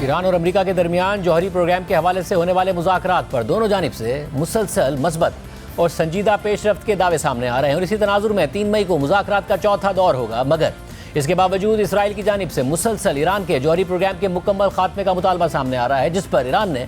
ایران اور امریکہ کے درمیان جوہری پروگرام کے حوالے سے ہونے والے مذاکرات پر دونوں جانب سے مسلسل مثبت اور سنجیدہ پیش رفت کے دعوے سامنے آ رہے ہیں اور اسی تناظر میں 3 مئی کو مذاکرات کا چوتھا دور ہوگا، مگر اس کے باوجود اسرائیل کی جانب سے مسلسل ایران کے جوہری پروگرام کے مکمل خاتمے کا مطالبہ سامنے آ رہا ہے، جس پر ایران نے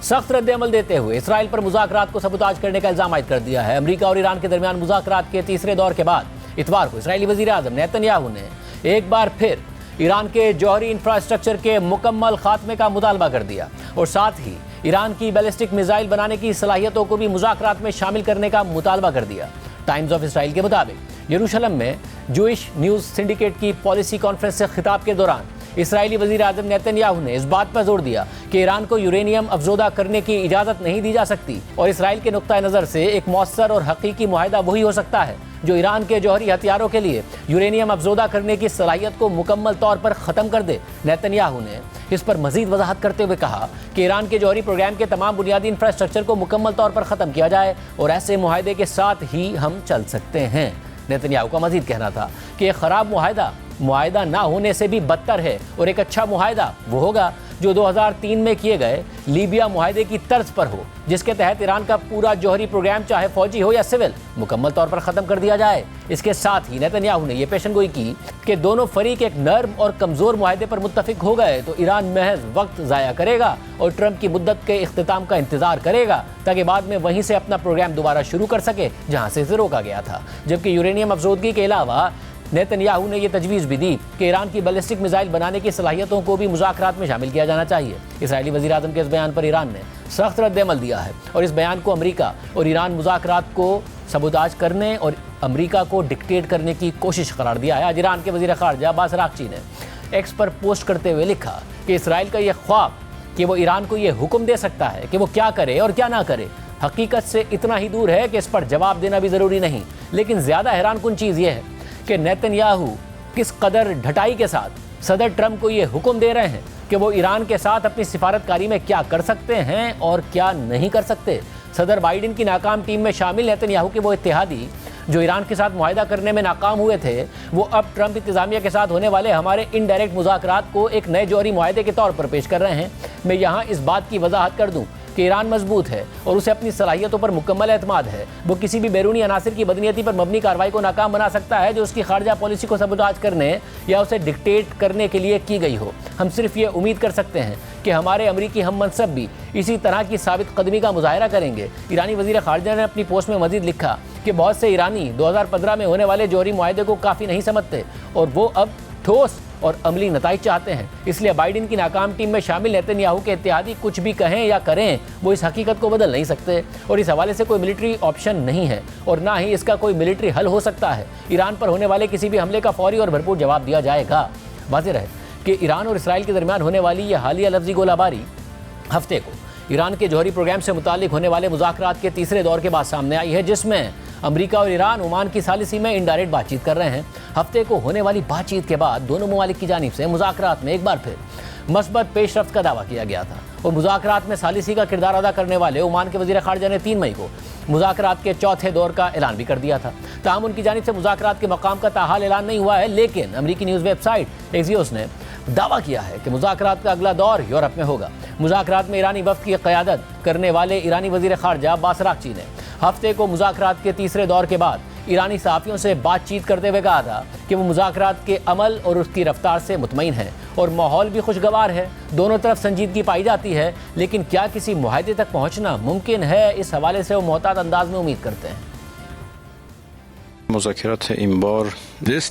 سخت رد عمل دیتے ہوئے اسرائیل پر مذاکرات کو سبوتاژ کرنے کا الزام عائد کر دیا ہے۔ امریکہ اور ایران کے درمیان مذاکرات کے تیسرے دور کے بعد اتوار کو اسرائیلی وزیر اعظم نیتن یاہو نے ایک بار پھر ایران کے جوہری انفراسٹرکچر کے مکمل خاتمے کا مطالبہ کر دیا اور ساتھ ہی ایران کی بیلسٹک میزائل بنانے کی صلاحیتوں کو بھی مذاکرات میں شامل کرنے کا مطالبہ کر دیا۔ ٹائمز آف اسرائیل کے مطابق یروشلم میں جوئش نیوز سنڈیکیٹ کی پالیسی کانفرنس سے خطاب کے دوران اسرائیلی وزیر اعظم نیتن یاہو نے اس بات پر زور دیا کہ ایران کو یورینیم افزودہ کرنے کی اجازت نہیں دی جا سکتی اور اسرائیل کے نقطہ نظر سے ایک مؤثر اور حقیقی معاہدہ وہی ہو سکتا ہے جو ایران کے جوہری ہتھیاروں کے لیے یورینیم افزودہ کرنے کی صلاحیت کو مکمل طور پر ختم کر دے۔ نیتن یاہو نے اس پر مزید وضاحت کرتے ہوئے کہا کہ ایران کے جوہری پروگرام کے تمام بنیادی انفراسٹرکچر کو مکمل طور پر ختم کیا جائے اور ایسے معاہدے کے ساتھ ہی ہم چل سکتے ہیں۔ نیتن یاہو کا مزید کہنا تھا کہ ایک خراب معاہدہ نہ ہونے سے بھی بدتر ہے اور ایک اچھا معاہدہ وہ ہوگا جو 2003 میں کیے گئے لیبیا معاہدے کی طرز پر ہو، جس کے تحت ایران کا پورا جوہری پروگرام چاہے فوجی ہو یا سول مکمل طور پر ختم کر دیا جائے۔ اس کے ساتھ ہی نیتن یاہو نے یہ پیشن گوئی کی کہ دونوں فریق ایک نرم اور کمزور معاہدے پر متفق ہو گئے تو ایران محض وقت ضائع کرے گا اور ٹرمپ کی مدت کے اختتام کا انتظار کرے گا تاکہ بعد میں وہیں سے اپنا پروگرام دوبارہ شروع کر سکے جہاں سے اسے روکا گیا تھا۔ جبکہ یورینیم افزودگی کے علاوہ نیتن یاہو نے یہ تجویز بھی دی کہ ایران کی بیلسٹک میزائل بنانے کی صلاحیتوں کو بھی مذاکرات میں شامل کیا جانا چاہیے۔ اسرائیلی وزیر اعظم کے اس بیان پر ایران نے سخت رد عمل دیا ہے اور اس بیان کو امریکہ اور ایران مذاکرات کو سبوتاژ کرنے اور امریکہ کو ڈکٹیٹ کرنے کی کوشش قرار دیا ہے۔ آج ایران کے وزیر خارجہ عباس اراغچی نے ایکس پر پوسٹ کرتے ہوئے لکھا کہ اسرائیل کا یہ خواب کہ وہ ایران کو یہ حکم دے سکتا ہے کہ وہ کیا کرے اور کیا نہ کرے حقیقت سے اتنا ہی دور ہے کہ اس پر جواب دینا بھی ضروری نہیں۔ لیکن زیادہ حیران کن چیز یہ ہے کہ نیتن یاہو کس قدر ڈھٹائی کے ساتھ صدر ٹرمپ کو یہ حکم دے رہے ہیں کہ وہ ایران کے ساتھ اپنی سفارتکاری میں کیا کر سکتے ہیں اور کیا نہیں کر سکتے۔ صدر بائیڈن کی ناکام ٹیم میں شامل نیتن یاہو کے وہ اتحادی جو ایران کے ساتھ معاہدہ کرنے میں ناکام ہوئے تھے، وہ اب ٹرمپ انتظامیہ کے ساتھ ہونے والے ہمارے انڈائریکٹ مذاکرات کو ایک نئے جوہری معاہدے کے طور پر پیش کر رہے ہیں۔ میں یہاں اس بات کی وضاحت کر دوں کہ ایران مضبوط ہے اور اسے اپنی صلاحیتوں پر مکمل اعتماد ہے۔ وہ کسی بھی بیرونی عناصر کی بدنیتی پر مبنی کارروائی کو ناکام بنا سکتا ہے جو اس کی خارجہ پالیسی کو سبوتاژ کرنے یا اسے ڈکٹیٹ کرنے کے لیے کی گئی ہو۔ ہم صرف یہ امید کر سکتے ہیں کہ ہمارے امریکی ہم منصب بھی اسی طرح کی ثابت قدمی کا مظاہرہ کریں گے۔ ایرانی وزیر خارجہ نے اپنی پوسٹ میں مزید لکھا کہ بہت سے ایرانی 2015 میں ہونے والے جوہری معاہدے کو کافی نہیں سمجھتے اور وہ اب ٹھوس اور عملی نتائج چاہتے ہیں۔ اس لیے بائیڈن کی ناکام ٹیم میں شامل نیتن یاہو کے اتحادی کچھ بھی کہیں یا کریں وہ اس حقیقت کو بدل نہیں سکتے اور اس حوالے سے کوئی ملٹری آپشن نہیں ہے اور نہ ہی اس کا کوئی ملٹری حل ہو سکتا ہے۔ ایران پر ہونے والے کسی بھی حملے کا فوری اور بھرپور جواب دیا جائے گا۔ واضح رہے کہ ایران اور اسرائیل کے درمیان ہونے والی یہ حالیہ لفظی گولہ باری ہفتے کو ایران کے جوہری پروگرام سے متعلق ہونے والے مذاکرات کے تیسرے دور کے بعد سامنے آئی ہے، جس میں امریکہ اور ایران عمان کی ثالثی میں انڈائریکٹ بات چیت کر رہے ہیں۔ ہفتے کو ہونے والی بات چیت کے بعد دونوں ممالک کی جانب سے مذاکرات میں ایک بار پھر مثبت پیش رفت کا دعویٰ کیا گیا تھا اور مذاکرات میں ثالثی کا کردار ادا کرنے والے عمان کے وزیر خارجہ نے 3 مئی کو مذاکرات کے چوتھے دور کا اعلان بھی کر دیا تھا۔ تاہم ان کی جانب سے مذاکرات کے مقام کا تاحال اعلان نہیں ہوا ہے، لیکن امریکی نیوز ویب سائٹ ایکزیوس نے دعویٰ کیا ہے کہ مذاکرات کا اگلا دور یورپ میں ہوگا۔ مذاکرات میں ایرانی وفد کی قیادت کرنے والے ایرانی وزیر خارجہ عباس اراغچی نے ہفتے کو مذاکرات کے تیسرے دور کے بعد ایرانی صحافیوں سے بات چیت کرتے ہوئے کہا تھا کہ وہ مذاکرات کے عمل اور اس کی رفتار سے مطمئن ہیں اور ماحول بھی خوشگوار ہے، دونوں طرف سنجیدگی پائی جاتی ہے، لیکن کیا کسی معاہدے تک پہنچنا ممکن ہے، اس حوالے سے وہ محتاط انداز میں امید کرتے ہیں۔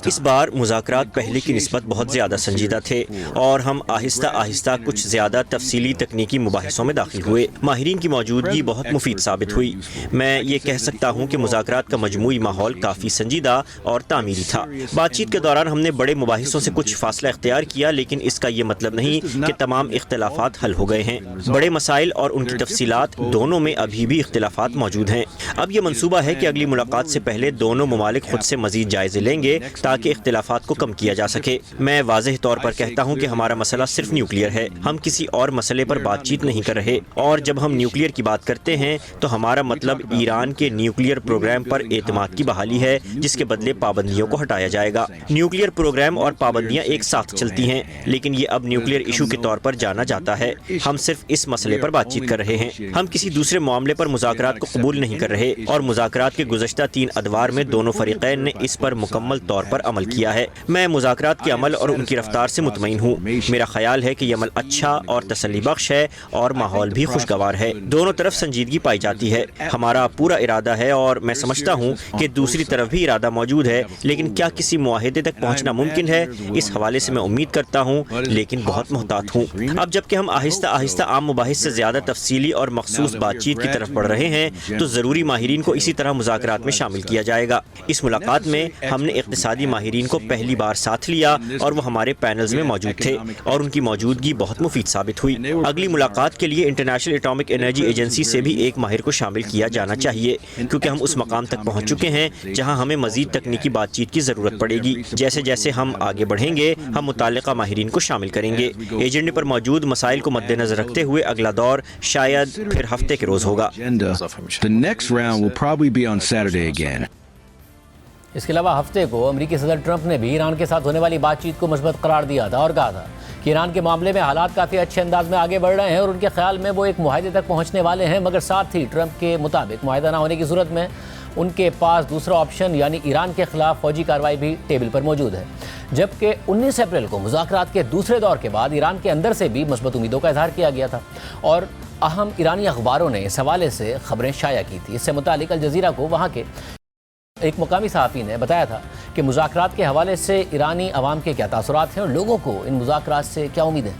اس بار مذاکرات پہلے کی نسبت بہت زیادہ سنجیدہ تھے اور ہم آہستہ آہستہ کچھ زیادہ تفصیلی تکنیکی مباحثوں میں داخل ہوئے۔ ماہرین کی موجودگی بہت مفید ثابت ہوئی۔ میں یہ کہہ سکتا ہوں کہ مذاکرات کا مجموعی ماحول کافی سنجیدہ اور تعمیری تھا۔ بات چیت کے دوران ہم نے بڑے مباحثوں سے کچھ فاصلہ اختیار کیا، لیکن اس کا یہ مطلب نہیں کہ تمام اختلافات حل ہو گئے ہیں۔ بڑے مسائل اور ان کی تفصیلات دونوں میں ابھی بھی اختلافات موجود ہیں۔ اب یہ منصوبہ ہے کہ اگلی ملاقات سے پہلے دونوں ممالک ممالک خود سے مزید جائزے لیں گے تاکہ اختلافات کو کم کیا جا سکے۔ میں واضح طور پر کہتا ہوں کہ ہمارا مسئلہ صرف نیوکلیئر ہے، ہم کسی اور مسئلے پر بات چیت نہیں کر رہے، اور جب ہم نیوکلیئر کی بات کرتے ہیں تو ہمارا مطلب ایران کے نیوکلیئر پروگرام پر اعتماد کی بحالی ہے، جس کے بدلے پابندیوں کو ہٹایا جائے گا۔ نیوکلیئر پروگرام اور پابندیاں ایک ساتھ چلتی ہیں، لیکن یہ اب نیوکلیئر ایشو کے طور پر جانا جاتا ہے۔ ہم صرف اس مسئلے پر بات چیت کر رہے ہیں، ہم کسی دوسرے معاملے پر مذاکرات کو قبول نہیں کر رہے، اور مذاکرات کے گزشتہ 3 ادوار میں دونوں فریقین نے اس پر مکمل طور پر عمل کیا ہے۔ میں مذاکرات کے عمل اور ان کی رفتار سے مطمئن ہوں۔ میرا خیال ہے کہ یہ عمل اچھا اور تسلی بخش ہے اور ماحول بھی خوشگوار ہے۔ دونوں طرف سنجیدگی پائی جاتی ہے۔ ہمارا پورا ارادہ ہے اور میں سمجھتا ہوں کہ دوسری طرف بھی ارادہ موجود ہے، لیکن کیا کسی معاہدے تک پہنچنا ممکن ہے؟ اس حوالے سے میں امید کرتا ہوں، لیکن بہت محتاط ہوں۔ اب جبکہ ہم آہستہ آہستہ عام مباحث سے زیادہ تفصیلی اور مخصوص بات چیت کی طرف بڑھ رہے ہیں، تو ضروری ماہرین کو اسی طرح مذاکرات میں شامل کیا جائے گا۔ اس ملاقات میں ہم نے اقتصادی ماہرین کو پہلی بار ساتھ لیا اور وہ ہمارے پینلز میں موجود تھے، اور ان کی موجودگی بہت مفید ثابت ہوئی۔ اگلی ملاقات کے لیے انٹرنیشنل ایٹامک انرجی ایجنسی سے بھی ایک ماہر کو شامل کیا جانا چاہیے، کیونکہ ہم اس مقام تک پہنچ چکے ہیں جہاں ہمیں مزید تکنیکی بات چیت کی ضرورت پڑے گی۔ جیسے جیسے ہم آگے بڑھیں گے، ہم متعلقہ ماہرین کو شامل کریں گے۔ ایجنڈے پر موجود مسائل کو مد نظر رکھتے ہوئے اگلا دور شاید پھر ہفتے کے روز ہوگا۔ The next round will probably be on Saturday again. اس کے علاوہ ہفتے کو امریکی صدر ٹرمپ نے بھی ایران کے ساتھ ہونے والی بات چیت کو مثبت قرار دیا تھا اور کہا تھا کہ ایران کے معاملے میں حالات کافی اچھے انداز میں آگے بڑھ رہے ہیں اور ان کے خیال میں وہ ایک معاہدے تک پہنچنے والے ہیں، مگر ساتھ ہی ٹرمپ کے مطابق معاہدہ نہ ہونے کی صورت میں ان کے پاس دوسرا آپشن یعنی ایران کے خلاف فوجی کارروائی بھی ٹیبل پر موجود ہے۔ جبکہ 19 اپریل کو مذاکرات کے دوسرے دور کے بعد ایران کے اندر سے بھی مثبت امیدوں کا اظہار کیا گیا تھا، اور اہم ایرانی اخباروں نے اس حوالے سے خبریں شائع کی تھی۔ اس سے متعلق الجزیرہ کو وہاں کے ایک مقامی صحافی نے بتایا تھا کہ مذاکرات کے حوالے سے ایرانی عوام کے کیا تاثرات ہیں اور لوگوں کو ان مذاکرات سے کیا امید ہے۔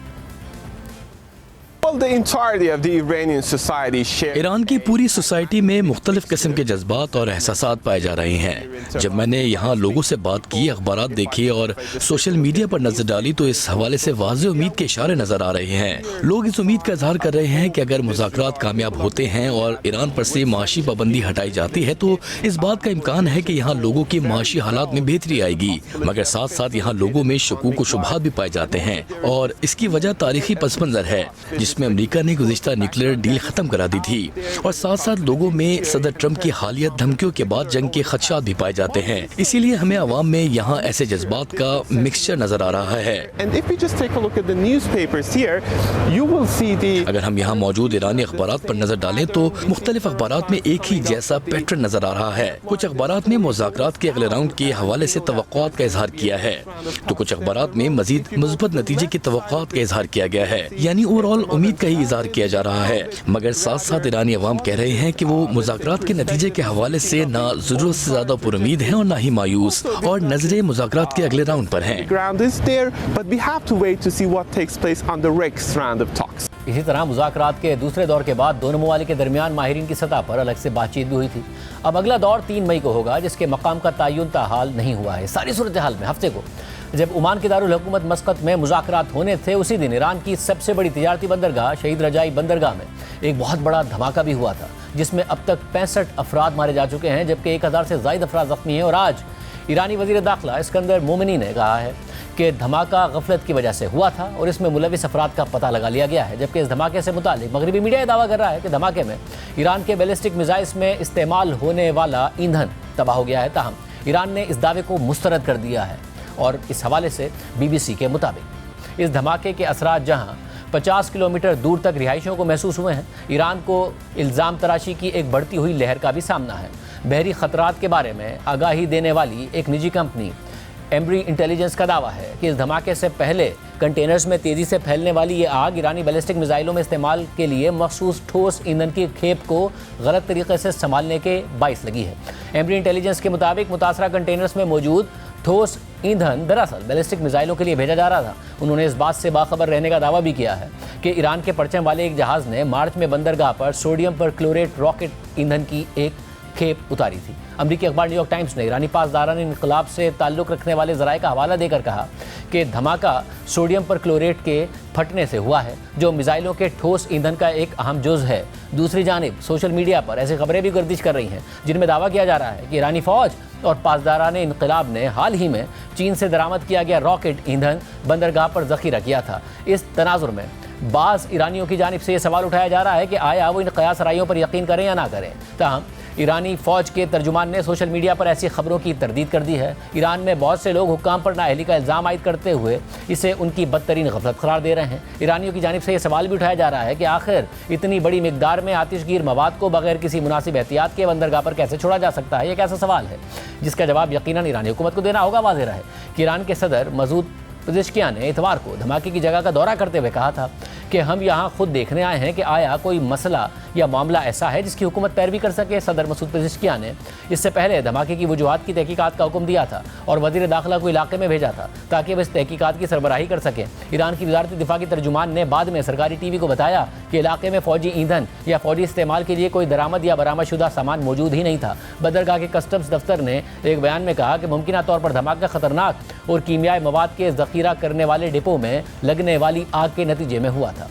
ایران کی پوری سوسائٹی میں مختلف قسم کے جذبات اور احساسات پائے جا رہے ہیں۔ جب میں نے یہاں لوگوں سے بات کی، اخبارات دیکھے اور سوشل میڈیا پر نظر ڈالی تو اس حوالے سے واضح امید کے اشارے نظر آ رہے ہیں۔ لوگ اس امید کا اظہار کر رہے ہیں کہ اگر مذاکرات کامیاب ہوتے ہیں اور ایران پر سے معاشی پابندی ہٹائی جاتی ہے تو اس بات کا امکان ہے کہ یہاں لوگوں کے معاشی حالات میں بہتری آئے گی، مگر ساتھ ساتھ یہاں لوگوں میں شکوک و شبہات بھی پائے جاتے ہیں، اور اس کی وجہ تاریخی پس منظر ہے جس میں امریکہ نے گزشتہ نیوکلیئر ڈیل ختم کرا دی تھی، اور ساتھ ساتھ لوگوں میں صدر ٹرمپ کی حالیہ دھمکیوں کے بعد جنگ کے خدشات بھی پائے جاتے ہیں۔ اسی لیے ہمیں عوام میں یہاں ایسے جذبات کا مکسچر نظر آ رہا ہے۔ اگر ہم یہاں موجود ایرانی اخبارات پر نظر ڈالیں تو مختلف اخبارات میں ایک ہی جیسا پیٹرن نظر آ رہا ہے۔ کچھ اخبارات نے مذاکرات کے اگلے راؤنڈ کے حوالے سے توقعات کا اظہار کیا ہے، تو کچھ اخبارات میں مزید مثبت نتیجے کی توقعات کا اظہار کیا گیا ہے، یعنی اوور آل امید کا ہی اظہار کیا جا رہا ہے، مگر ساتھ ساتھ ایرانی عوام کہہ رہے ہیں کہ وہ مذاکرات کے نتیجے کے حوالے سے نہ ضرورت سے زیادہ پر امید ہیں اور نہ ہی مایوس، اور نظریں مذاکرات کے اگلے راؤنڈ پر ہیں۔ اسی طرح مذاکرات کے دوسرے دور کے بعد دونوں ممالک کے درمیان ماہرین کی سطح پر الگ سے بات چیت بھی ہوئی تھی۔ اب اگلا دور 3 مئی کو ہوگا، جس کے مقام کا تعین تاحال نہیں ہوا ہے۔ ساری صورتحال میں ہفتے کو جب عمان کے دارالحکومت مسقط میں مذاکرات ہونے تھے، اسی دن ایران کی سب سے بڑی تجارتی بندرگاہ شہید رجائی بندرگاہ میں ایک بہت بڑا دھماکہ بھی ہوا تھا، جس میں اب تک 65 افراد مارے جا چکے ہیں، جبکہ 1000 سے زائد افراد زخمی ہیں۔ اور آج ایرانی وزیر داخلہ اسکندر مومنی نے کہا ہے کہ دھماکہ غفلت کی وجہ سے ہوا تھا اور اس میں ملوث افراد کا پتہ لگا لیا گیا ہے، جبکہ اس دھماکے سے متعلق مغربی میڈیا یہ دعویٰ کر رہا ہے کہ دھماکے میں ایران کے بیلسٹک میزائلز میں استعمال ہونے والا ایندھن تباہ ہو گیا ہے۔ تاہم ایران نے اس دعوے کو مسترد کر دیا ہے، اور اس حوالے سے BBC کے مطابق اس دھماکے کے اثرات جہاں 50 کلومیٹر دور تک رہائشیوں کو محسوس ہوئے ہیں، ایران کو الزام تراشی کی ایک بڑھتی ہوئی لہر کا بھی سامنا ہے۔ بحری خطرات کے بارے میں آگاہی دینے والی ایک نجی کمپنی ایمبری انٹیلیجنس کا دعویٰ ہے کہ اس دھماکے سے پہلے کنٹینرز میں تیزی سے پھیلنے والی یہ آگ ایرانی بیلسٹک میزائلوں میں استعمال کے لیے مخصوص ٹھوس ایندھن کی کھیپ کو غلط طریقے سے سنبھالنے کے باعث لگی ہے۔ ایمبری انٹیلیجنس کے مطابق متاثرہ کنٹینرز میں موجود ٹھوس ایندھن دراصل بیلسٹک میزائلوں کے لیے بھیجا جا رہا تھا۔ انہوں نے اس بات سے باخبر رہنے کا دعویٰ بھی کیا ہے کہ ایران کے پرچم والے ایک جہاز نے مارچ میں بندرگاہ پر سوڈیم پر کلوریٹ راکٹ ایندھن کی ایک کھیپ اتاری تھی۔ امریکی اخبار نیو یارک ٹائمز نے ایرانی پاسداران انقلاب سے تعلق رکھنے والے ذرائع کا حوالہ دے کر کہا کہ دھماکہ سوڈیم پر کلوریٹ کے پھٹنے سے ہوا ہے، جو میزائلوں کے ٹھوس ایندھن کا ایک اہم جز ہے۔ دوسری جانب سوشل میڈیا پر ایسی خبریں بھی گردش کر رہی ہیں جن میں دعویٰ کیا جا رہا ہے کہ ایرانی فوج اور پاسداران انقلاب نے حال ہی میں چین سے درآمد کیا گیا راکٹ ایندھن بندرگاہ پر ذخیرہ کیا تھا۔ اس تناظر میں بعض ایرانیوں کی جانب سے یہ سوال اٹھایا جا رہا ہے کہ آیا وہ ان قیاس رائیوں پر یقین کریں یا نہ کریں۔ تاہم ایرانی فوج کے ترجمان نے سوشل میڈیا پر ایسی خبروں کی تردید کر دی ہے۔ ایران میں بہت سے لوگ حکام پر نااہلی کا الزام عائد کرتے ہوئے اسے ان کی بدترین غفلت قرار دے رہے ہیں۔ ایرانیوں کی جانب سے یہ سوال بھی اٹھایا جا رہا ہے کہ آخر اتنی بڑی مقدار میں آتش گیر مواد کو بغیر کسی مناسب احتیاط کے بندرگاہ پر کیسے چھوڑا جا سکتا ہے؟ یہ کیسا سوال ہے جس کا جواب یقیناً ایرانی حکومت کو دینا ہوگا۔ واضح رہے کہ ایران کے صدر مسعود پزشکیان نے اتوار کو دھماکے کی جگہ کا دورہ کرتے ہوئے کہا تھا کہ ہم یہاں خود دیکھنے آئے ہیں کہ آیا کوئی مسئلہ یا معاملہ ایسا ہے جس کی حکومت پیروی کر سکے۔ صدر مسعود پزشکیان نے اس سے پہلے دھماکے کی وجوہات کی تحقیقات کا حکم دیا تھا اور وزیر داخلہ کو علاقے میں بھیجا تھا تاکہ وہ اس تحقیقات کی سربراہی کر سکیں۔ ایران کی وزارت دفاع کی ترجمان نے بعد میں سرکاری ٹی وی کو بتایا کہ علاقے میں فوجی ایندھن یا فوجی استعمال کے لیے کوئی درآمد یا برآمد شدہ سامان موجود ہی نہیں تھا۔ بندرگاہ کے کسٹمز دفتر نے ایک بیان میں کہا کہ ممکنہ طور پر دھماکہ خطرناک اور کیمیائی مواد کے ذخیرہ کرنے والے ڈپو میں لگنے والی آگ کے نتیجے میں ہوا تھا۔